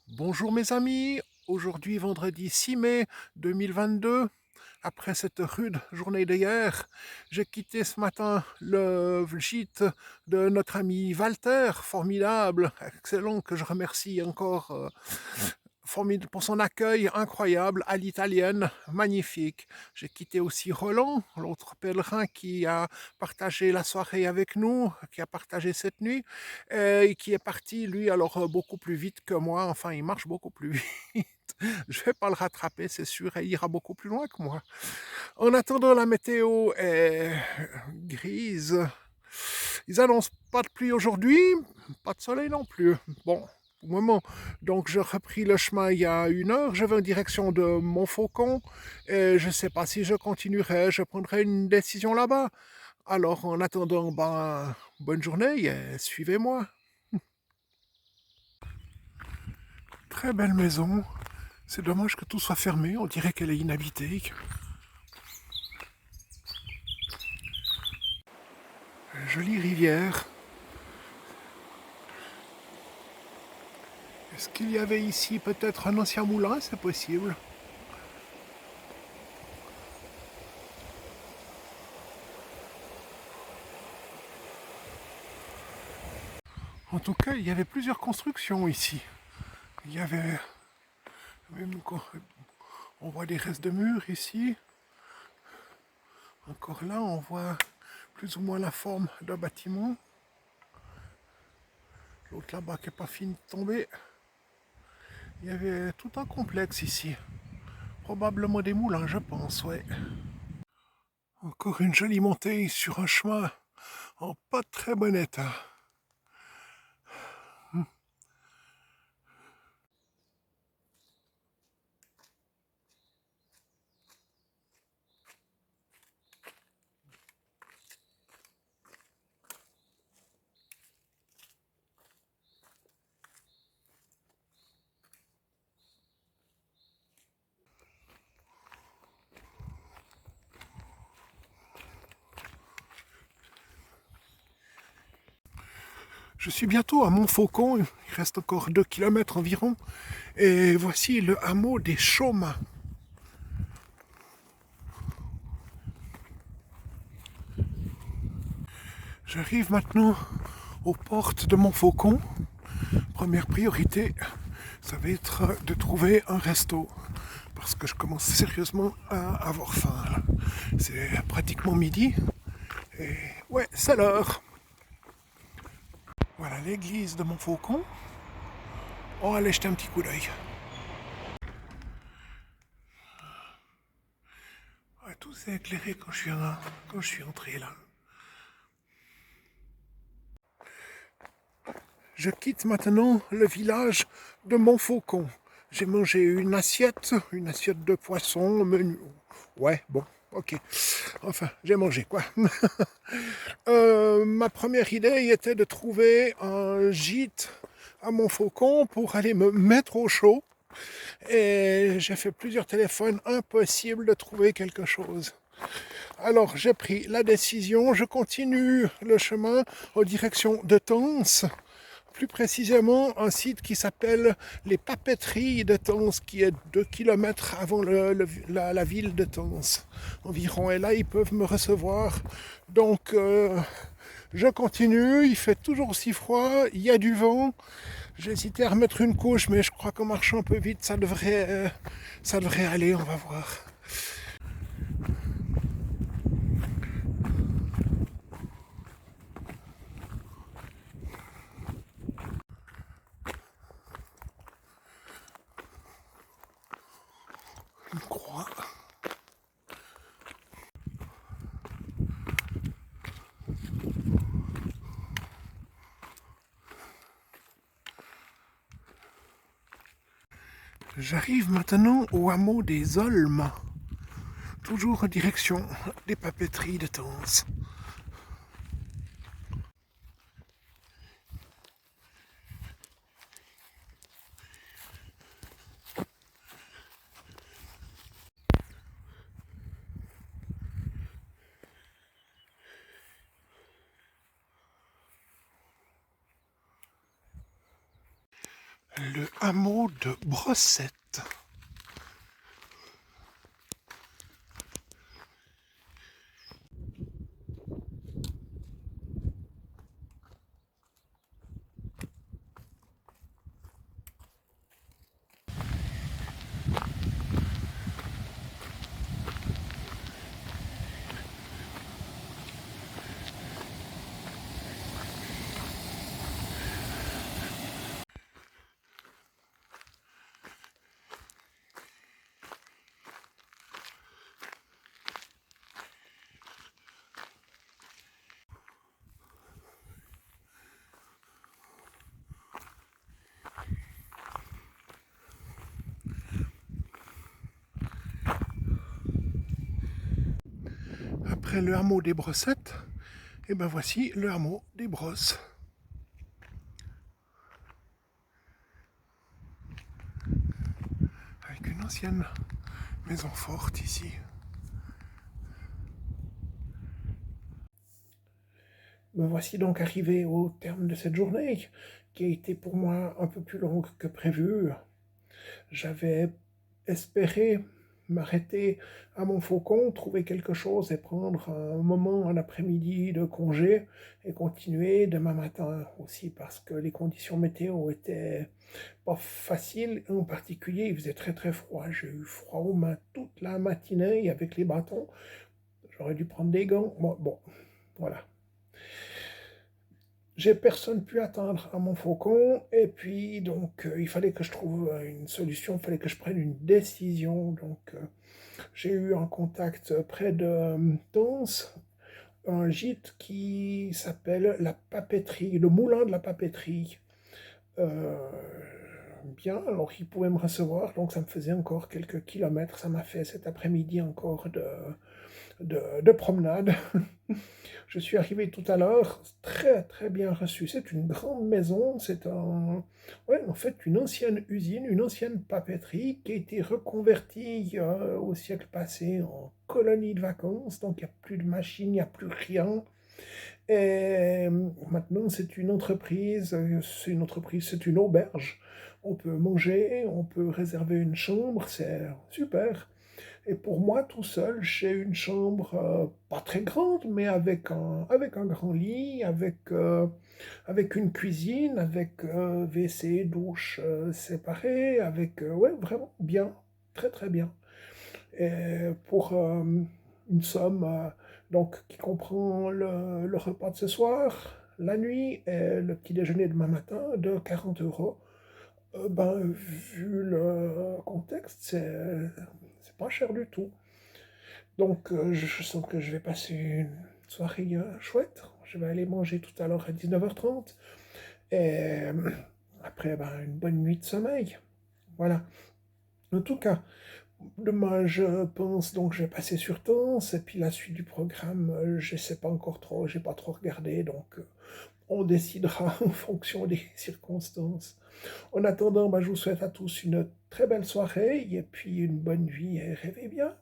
Bonjour mes amis, aujourd'hui vendredi 6 mai 2022, après cette rude journée d'hier, j'ai quitté ce matin le gîte de notre ami Walter, formidable, excellent, que je remercie encore pour son accueil incroyable à l'italienne, magnifique. J'ai quitté aussi Roland, l'autre pèlerin qui a partagé la soirée avec nous, qui a partagé cette nuit, et qui est parti, lui, alors beaucoup plus vite que moi. Enfin, il marche beaucoup plus vite. Je vais pas le rattraper, c'est sûr, et il ira beaucoup plus loin que moi. En attendant, la météo est grise. Ils annoncent pas de pluie aujourd'hui, pas de soleil non plus. Bon, au moment. Donc, j'ai repris le chemin il y a 1 heure. Je vais en direction de Montfaucon. Et je ne sais pas si je continuerai. Je prendrai une décision là-bas. Alors, en attendant, bonne journée et suivez-moi. Très belle maison. C'est dommage que tout soit fermé. On dirait qu'elle est inhabitée. Jolie rivière. Est-ce qu'il y avait ici peut-être un ancien moulin? C'est possible. En tout cas, il y avait plusieurs constructions ici. Il y avait même, on voit des restes de murs ici. Encore là, on voit plus ou moins la forme d'un bâtiment. L'autre là-bas qui n'est pas fini de tomber. Il y avait tout un complexe ici. Probablement des moulins, je pense, ouais. Encore une jolie montée sur un chemin en pas très bon état. Je suis bientôt à Montfaucon, il reste encore 2 kilomètres environ, et voici le hameau des Chaumes. J'arrive maintenant aux portes de Montfaucon. Première priorité, ça va être de trouver un resto, parce que je commence sérieusement à avoir faim. C'est pratiquement midi, et ouais, c'est l'heure. Voilà l'église de Montfaucon. On va aller jeter un petit coup d'œil. Ouais, tout s'est éclairé quand je suis entré là. Je quitte maintenant le village de Montfaucon. J'ai mangé une assiette de poisson, menu. Ouais, bon, ok. Enfin, j'ai mangé quoi. Ma première idée était de trouver un gîte à Montfaucon pour aller me mettre au chaud. Et j'ai fait plusieurs téléphones, impossible de trouver quelque chose. Alors j'ai pris la décision, je continue le chemin en direction de Tens, plus précisément un site qui s'appelle les Papeteries de Tens, qui est 2 kilomètres avant la ville de Tens environ. Et là, ils peuvent me recevoir. Donc, je continue, il fait toujours aussi froid, il y a du vent. J'ai hésité à remettre une couche, mais je crois qu'en marchant un peu vite, ça devrait aller, on va voir. Une croix. J'arrive maintenant au hameau des Olmes, toujours en direction des papeteries de Tens. le hameau de Brossette. Après le hameau des Brossettes, et ben voici le hameau des Brosses. Avec une ancienne maison forte ici. Me voici donc arrivé au terme de cette journée, qui a été pour moi un peu plus longue que prévu. J'avais espéré m'arrêter à Montfaucon, trouver quelque chose et prendre un moment, un après-midi de congé et continuer demain matin aussi parce que les conditions météo étaient pas faciles. En particulier, il faisait très très froid. J'ai eu froid aux mains toute la matinée avec les bâtons. J'aurais dû prendre des gants. Bon, voilà. J'ai personne pu attendre à Montfaucon, et puis donc il fallait que je trouve une solution, il fallait que je prenne une décision. Donc j'ai eu un contact près de Tons, un gîte qui s'appelle la papeterie, le moulin de la papeterie. Euh, Bien, alors il pouvait me recevoir, donc ça me faisait encore quelques kilomètres, ça m'a fait cet après-midi encore de promenade. Je suis arrivé tout à l'heure, très très bien reçu. C'est une grande maison, ouais, en fait une ancienne usine, une ancienne papeterie qui a été reconvertie au siècle passé en colonie de vacances. Donc il n'y a plus de machines, il n'y a plus rien. Et maintenant c'est une entreprise, c'est une auberge. On peut manger, on peut réserver une chambre, c'est super. Et pour moi, tout seul, j'ai une chambre pas très grande, mais avec un grand lit, avec une cuisine, avec WC, douche séparée, avec, ouais, vraiment bien, très très bien. Et pour une somme donc, qui comprend le repas de ce soir, la nuit et le petit déjeuner demain matin de 40 euros. Ben, vu le contexte, c'est pas cher du tout. Donc, je sens que je vais passer une soirée chouette. Je vais aller manger tout à l'heure à 19h30. Et après, ben, une bonne nuit de sommeil. Voilà. En tout cas, demain, je pense donc je vais passer sur Tens. Et puis la suite du programme, je ne sais pas encore trop. J'ai pas trop regardé. Donc, on décidera en fonction des circonstances. En attendant, ben, je vous souhaite à tous une très belle soirée. Et puis une bonne nuit et rêvez bien.